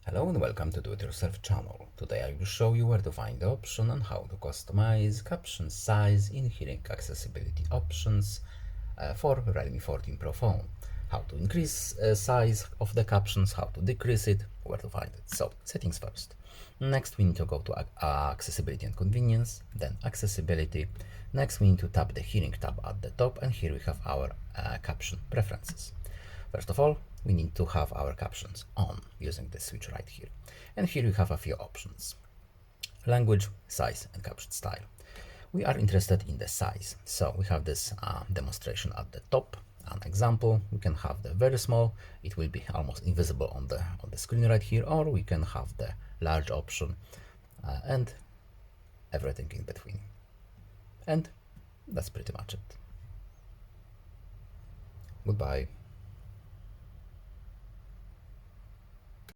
Hello and welcome to Do It Yourself channel. Today I will show you where to find the option and how to customize caption size in hearing accessibility options for Realme 14 Pro phone. How to increase size of the captions, how to decrease it, where to find it. So settings first. Next we need to go to accessibility and convenience, then accessibility. Next we need to tap the hearing tab at the top, and here we have our caption preferences. First of all, we need to have our captions on using this switch right here. And here we have a few options: language, size, and caption style. We are interested in the size, so we have this demonstration at the top. An example: we can have the very small, it will be almost invisible on the screen right here, or we can have the large option and everything in between. And that's pretty much it. Goodbye.